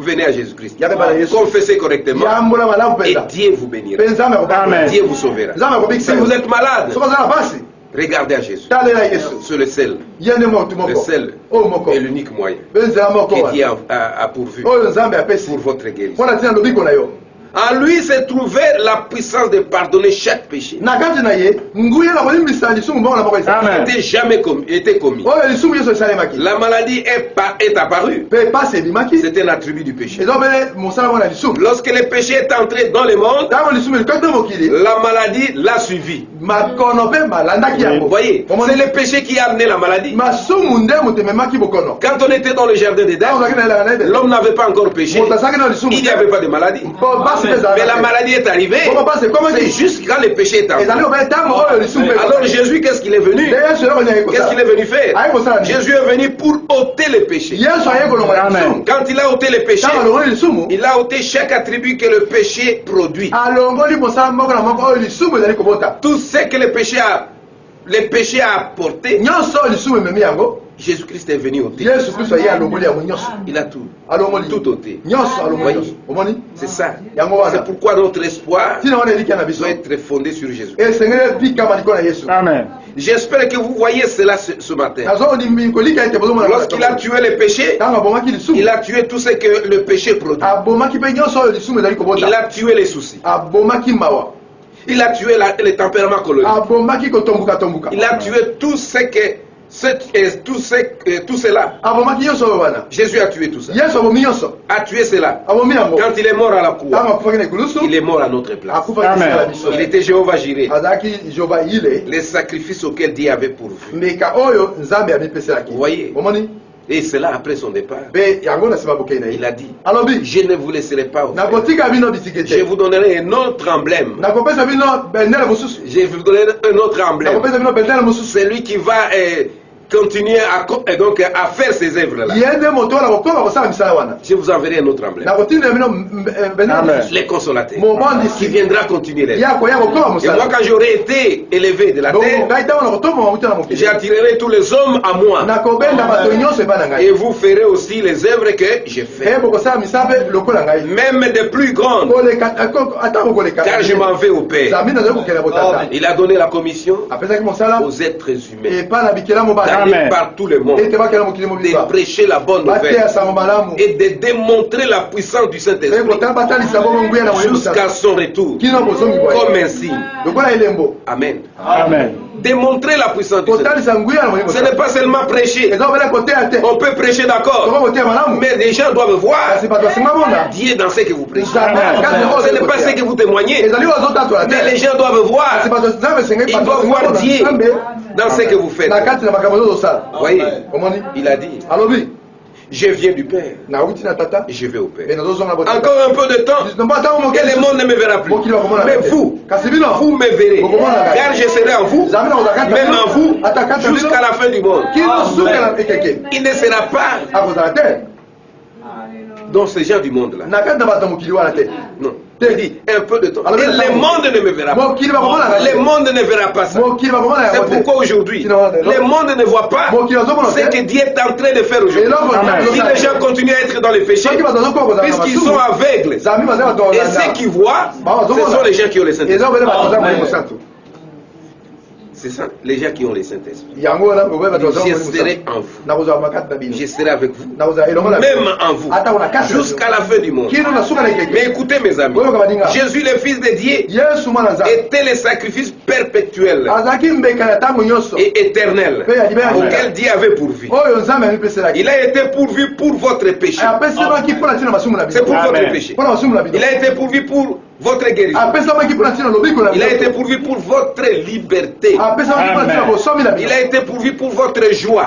Speaker 1: Venez à Jésus-Christ. Confessez correctement et Dieu vous bénira. Dieu vous sauvera. Si vous êtes malade, regardez à Jésus. C'est le seul. Le seul et l'unique moyen que Dieu a pourvu pour votre guérison. En lui se trouvait la puissance de pardonner chaque péché. Il n'était jamais été commis. La maladie est apparue. C'était un attribut du péché. Lorsque le péché est entré dans le monde, la maladie l'a suivi. Vous voyez, c'est le péché qui a amené la maladie. Quand on était dans le jardin d'Éden, l'homme n'avait pas encore péché. Il n'y avait pas de maladie. Mais la maladie est arrivée. C'est juste quand le péché est entré. Alors Jésus, qu'est-ce qu'il est venu? Qu'est-ce qu'il est venu faire? Jésus est venu pour ôter le péché. Quand il a ôté le péché, il a ôté chaque attribut que le péché produit. Tout ce que le péché a apporté, Jésus-Christ est venu ôter. Il a tout ôté. C'est ça. C'est pourquoi notre espoir doit être fondé sur Jésus. Amen. J'espère que vous voyez cela ce matin. Lorsqu'il a tué le péché, il a tué tout ce que le péché produit. Il a tué les soucis. Il a tué le tempérament colonique. Il a tué tout ce que tout cela. Jésus a tué tout ça. A tué cela. Quand il est mort à la croix, il est mort à notre place. Il était Jéhovah Jireh, les sacrifices auxquels Dieu avait pourvu. Vous voyez? Et cela après son départ. Il a dit, je ne vous laisserai pas offrir. Je vous donnerai un autre emblème. Je vous donnerai un autre emblème. C'est lui qui va continuer à faire ces œuvres-là. Je vous enverrai un autre emblème. Les consolateurs qui viendra continuer les œuvres. Et moi, quand j'aurai été élevé de la terre, j'attirerai tous les hommes à moi. Et vous ferez aussi les œuvres que j'ai faites. Même des plus grandes. Car je m'en vais au Père. Il a donné la commission aux êtres humains. Par tout le monde, de prêcher la bonne nouvelle et de démontrer la puissance du Saint-Esprit jusqu'à son retour comme un signe. Amen. Amen. Démontrer la puissance du Saint-Esprit. Ce n'est pas seulement prêcher. On peut prêcher, d'accord, mais les gens doivent voir Dieu dans ce que vous prêchez. Ce n'est pas ce que vous témoignez, mais les gens doivent voir. Ils doivent voir Dieu dans ce que vous faites. Voyez, il a dit, je viens du Père, je vais au Père. Encore un peu de temps, et le monde ne me verra plus. Mais vous me verrez, car je serai en vous, même en vous, jusqu'à la fin du monde. Il ne sera pas dans ces gens du monde-là. Non. Il dit un peu de temps. Et le monde ne me verra pas. Le monde ne verra pas ça. C'est pourquoi aujourd'hui, le monde ne voit pas ce que Dieu est en train de faire aujourd'hui. Si les gens continuent à être dans les péchés, puisqu'ils sont aveugles, et ceux qui voient, ce sont les gens qui ont les Saint-Esprit. C'est ça, les gens qui ont les Saint-Esprit. Je serai en vous. Je serai avec vous. Même en vous. Jusqu'à la fin du monde. Mais écoutez mes amis, Jésus le Fils de Dieu était le sacrifice perpétuel et éternel auquel Dieu avait pourvu. Il a été pourvu pour votre péché. C'est pour votre péché. Il a été pourvu pour votre guérison. Il a été pourvu pour votre liberté. Il a été pourvu pour votre joie.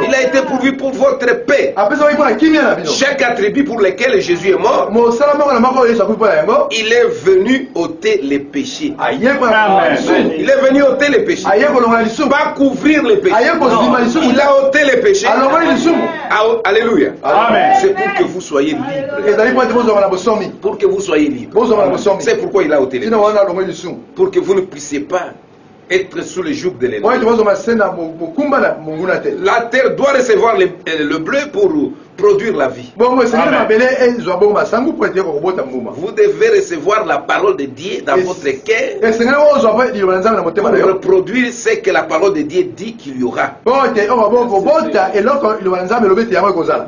Speaker 1: Il a été pourvu pour votre paix. Chaque attribut pour lequel Jésus est mort, il est venu ôter les péchés. Il est venu ôter les péchés. Pas couvrir les péchés. Il a ôté les péchés. Alléluia. C'est pour que vous soyez libres. Pour que vous soyez libres. C'est pourquoi il a ôté les péchés. Pour que vous ne puissiez pas être sous le joug de l'ennemi. La terre doit recevoir le bleu pour produire la vie. Vous devez recevoir la parole de Dieu dans votre cœur pour reproduire ce que la parole de Dieu dit qu'il y aura.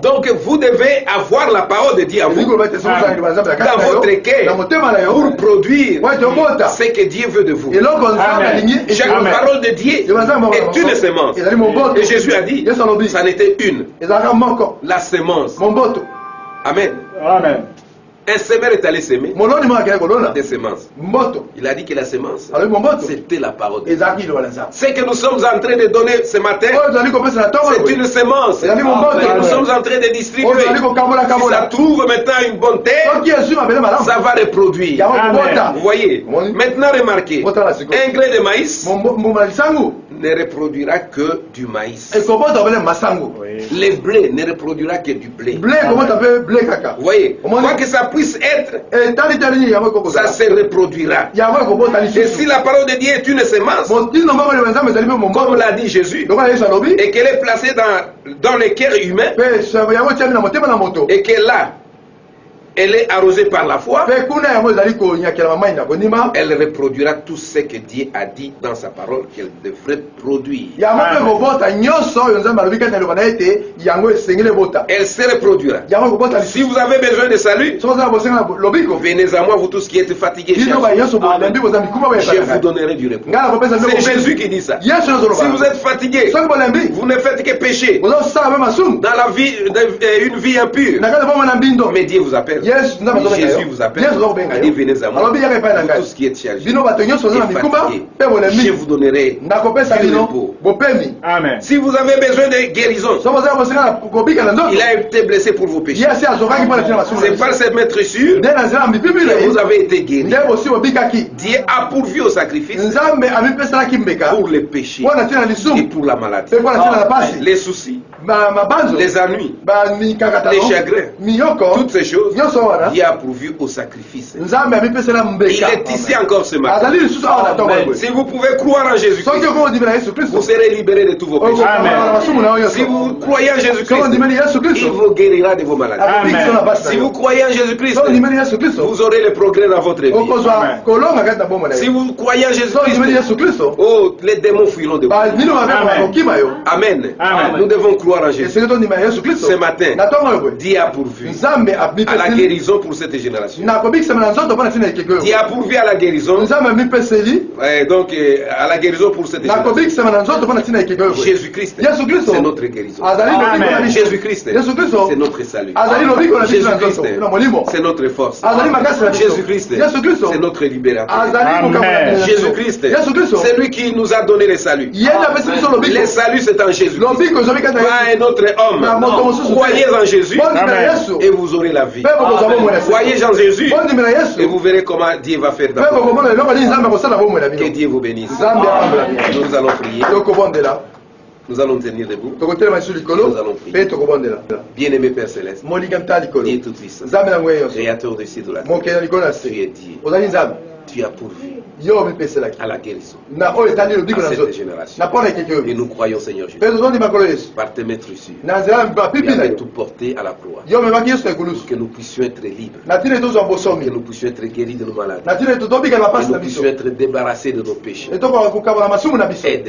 Speaker 1: Donc vous devez avoir la parole de Dieu à vous dans votre cœur pour produire ce que Dieu veut de vous. Chaque parole de Dieu est une sémence. Et Jésus a dit, ça n'était une. La sémence. Amen.
Speaker 3: Amen.
Speaker 1: Un semeur est allé semer des semences. Il a dit que la semence, c'était la parole de Dieu. Ce que nous sommes en train de donner ce matin, c'est une semence que nous sommes en train de distribuer. Si ça trouve maintenant une bonne terre, ça va reproduire. Vous voyez. Maintenant remarquez, un grain de maïs ne reproduira que du maïs. Le blé ne reproduira que du blé. Vous voyez. Quoi que ça puisse être, ça se reproduira. Et si la parole de Dieu est une sémence, comme l'a dit Jésus, et qu'elle est placée dans le cœur humain, et que là, elle est arrosée par la foi, elle reproduira tout ce que Dieu a dit dans sa parole qu'elle devrait produire. Elle se reproduira. Si vous avez besoin de salut, venez à moi, vous tous qui êtes fatigués. Je vous donnerai du repos. C'est Jésus qui dit ça. Si vous êtes fatigué, vous ne faites que pécher dans la vie, une vie impure. Mais Dieu vous appelle. Jésus vous appelle. Il dit venez à moi, vous tous qui êtes chargés et fatigués, je vous donnerai du repos.
Speaker 3: Amen.
Speaker 1: Si vous avez besoin de guérison, il a été blessé pour vos péchés. C'est par cette maîtrisure que vous avez été guéris. Dieu a pourvu au sacrifice pour les péchés et pour la maladie, les soucis, les ennuis, les chagrins, toutes ces choses. Dieu a pourvu au sacrifice. Il est ici encore ce matin. Si vous pouvez croire en Jésus-Christ, vous serez libérés de tous vos péchés. Si vous croyez en Jésus-Christ, il vous guérira de vos maladies. Si vous croyez en Jésus-Christ, vous aurez le progrès dans votre vie. Si vous croyez en Jésus-Christ, oh, les démons fuiront de vous. Amen. Nous devons croire en Jésus. Ce matin, Dieu a pourvu à la guérison pour cette génération. Dieu a pourvu à la guérison. Donc à la guérison pour cette génération. Jésus-Christ, c'est notre guérison. Jésus-Christ, c'est notre salut. Jésus-Christ, c'est notre force. Jésus-Christ, c'est notre libérateur. Jésus-Christ, c'est lui qui nous a donné le salut. Le salut, c'est en Jésus. Pas un autre homme. Croyez en Jésus et vous aurez la vie. Croyez en Jésus et vous verrez comment Dieu va faire dans votre vie. Que Dieu vous bénisse. Nous allons prier. Nous allons tenir debout. Nous allons prier. Bien-aimé Père Céleste, Dieu Tout-Puissant, Créateur du ciel et de la terre, tu es Dieu. Tu as pourvu à la guérison à cette génération. Et nous croyons, Seigneur Jésus, par tes maîtres ici, tu avais tout porté à la croix, pour que nous puissions être libres, que nous puissions être guéris de nos maladies, que nous puissions être débarrassés de nos péchés. Aide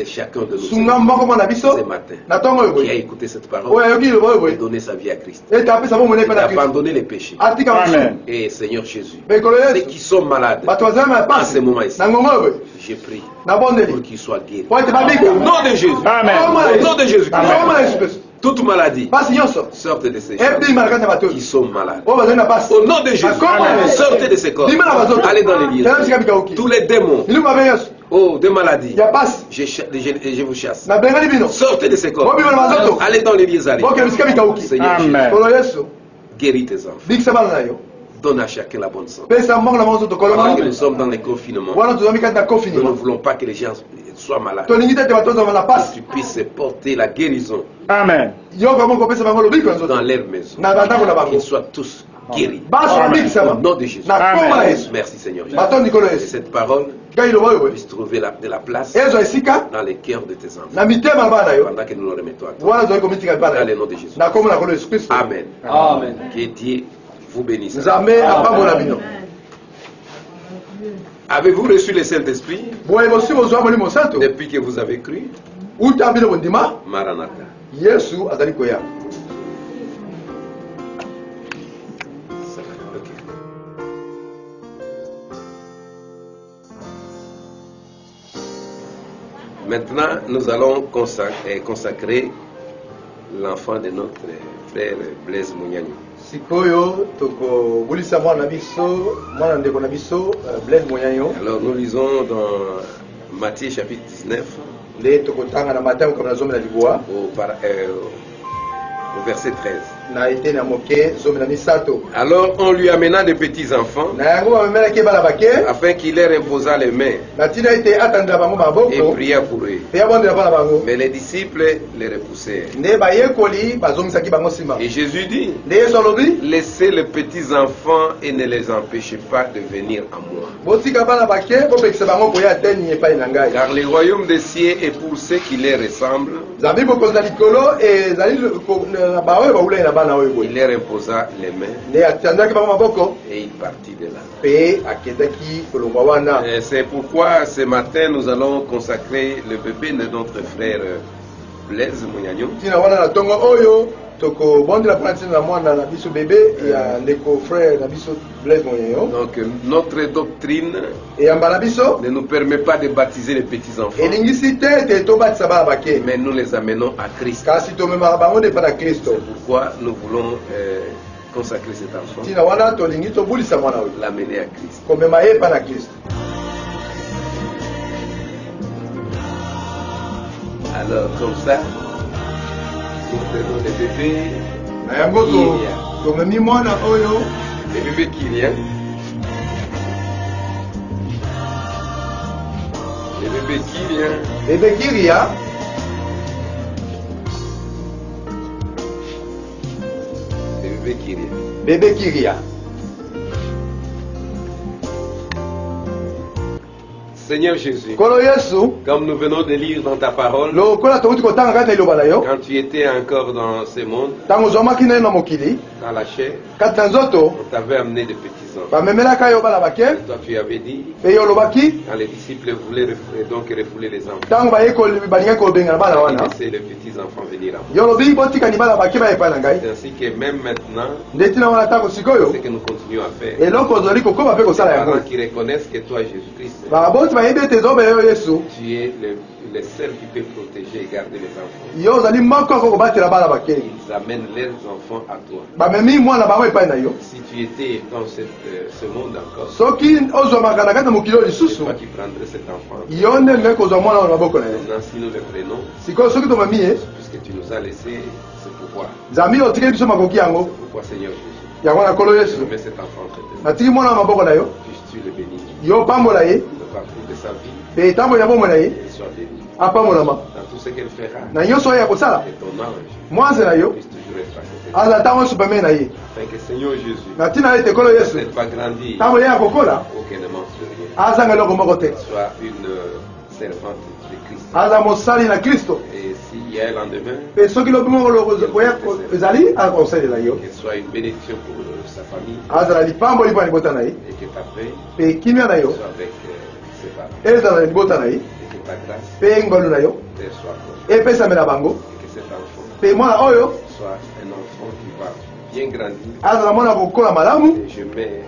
Speaker 1: chacun de nous ce matin qui a écouté cette parole et donné sa vie à Christ. Il a abandonné les péchés. Amen. Et Seigneur Jésus, ceux qui sont malades en ce moment ici, je prie pour qu'ils soient guéris. Au nom de Jésus. Amen. Au nom de Jésus. Toute maladie sortez de ces gens qui sont malades. Au nom de Jésus. Sortez de ces corps. Allez dans les lieux. Tous les démons de maladies, je vous chasse. Sortez de ces corps. Allez dans les lieux. Seigneur Jésus, guéris tes enfants. Donne à chacun la bonne santé. Nous sommes dans les confinements. Nous ne voulons pas que les gens soient malades. Que tu puisses porter la guérison. Amen. Dans leur maison. Qu'ils soient tous guéris. Au nom de Jésus. Amen. Merci Seigneur Jésus. Et cette parole puisse trouver de la place dans les cœurs de tes enfants. Pendant que nous le remettons à toi. Dans le nom de Jésus. Amen. Amen. Que Dieu vous bénisse. Avez-vous reçu le Saint-Esprit depuis que vous avez cru? Maranatha. Maintenant, nous allons consacrer l'enfant de notre frère Blaise Mouniani. Alors nous lisons dans Matthieu chapitre 19 au verset 13. Alors on lui amena des petits enfants afin qu'il leur imposât les mains et pria pour eux. Mais les disciples les repoussèrent. Et Jésus dit, laissez les petits enfants et ne les empêchez pas de venir à moi. Car le royaume des cieux est pour ceux qui les ressemblent. Il leur imposa les mains et il partit de là. C'est pourquoi ce matin nous allons consacrer le bébé de notre frère Blaise Mouniani. Donc notre doctrine ne nous permet pas de baptiser les petits enfants, mais nous les amenons à Christ. C'est pourquoi nous voulons consacrer cet enfant, l'amener à Christ. Alors comme ça, nous prenons les bébés Kyria. Les bébés Kyria. Bébé Kyria. Seigneur Jésus, comme nous venons de lire dans ta parole, quand tu étais encore dans ce monde, dans la chair, on t'avait amené des petits enfants. Toi tu avais dit, quand les disciples voulaient donc refouler les enfants, laisser les petits enfants venir à moi. C'est ainsi que même maintenant, c'est ce que nous continuons à faire. Les parents qui reconnaissent que toi Jésus-Christ, tu es le seul qui peut protéger et garder les enfants. Ils amènent leurs enfants à toi. Si tu étais dans ce monde encore, c'est toi qui prendrais cet enfant. Maintenant, si nous le prenons, puisque tu nous as laissé ce pouvoir, pourquoi Seigneur Jésus, je mets cet enfant entre tes mains. Puisses-tu le bénir, parcours de sa vie,
Speaker 2: pe tambo ya bomona ye
Speaker 1: qu'il soit béni.
Speaker 2: apambolama
Speaker 1: Dans tout ce qu'elle fera,
Speaker 2: na nyonso oyo ya kosala
Speaker 1: et ton ange
Speaker 2: mwanze na yo
Speaker 1: puisse toujours être à côté de
Speaker 2: aza ntango nyonso pembeni na ye
Speaker 1: afin que Seigneur Jésus
Speaker 2: na ntina ete ekolo yesu
Speaker 1: n'ait pas grandi,
Speaker 2: ntango ye ya kokola
Speaker 1: aucun ne manque de rien.
Speaker 2: azanga eloko moko te
Speaker 1: Soit une servante de Christ.
Speaker 2: aza mosali na kristo
Speaker 1: Et s'il y a un lendemain,
Speaker 2: pe soki lobi moko koya ezali akosalela yo
Speaker 1: qu'elle soit une bénédiction pour sa famille
Speaker 2: azala lipamboli mpo na libota na ye
Speaker 1: et que ta paix
Speaker 2: pe kimia na yo
Speaker 1: soit avec ses parents.
Speaker 2: ezala na libota na ye
Speaker 1: Et que ta grâce
Speaker 2: pe ngolu na yo
Speaker 1: te soit accordée.
Speaker 2: epesamela bango
Speaker 1: Et que cet enfant
Speaker 2: pe mwana oyo
Speaker 1: soit un enfant qui va bien grandir.
Speaker 2: azala mwana kokola malamu
Speaker 1: Et je mets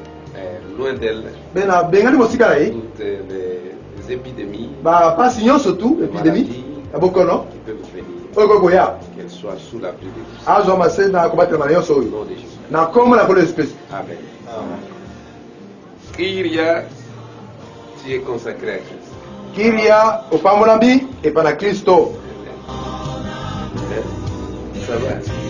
Speaker 1: loin d'elle
Speaker 2: pe na bengani mosika na ye
Speaker 1: toutes les épidémies,
Speaker 2: bapasi nyonso tu epidemi ya bokono
Speaker 1: qui peuvent venir.
Speaker 2: oyo koki koya
Speaker 1: Qu'elle soit sous l'abri de Christ.
Speaker 2: azwa mase na kobatelama na nyonso
Speaker 1: Au
Speaker 2: oyo
Speaker 1: nom de Jésus.
Speaker 2: na kombo na kolo espèce
Speaker 1: Amen. Kyria, tu es consacré à Christ.
Speaker 2: kiria opambolambi epa na kristo
Speaker 1: Ça va.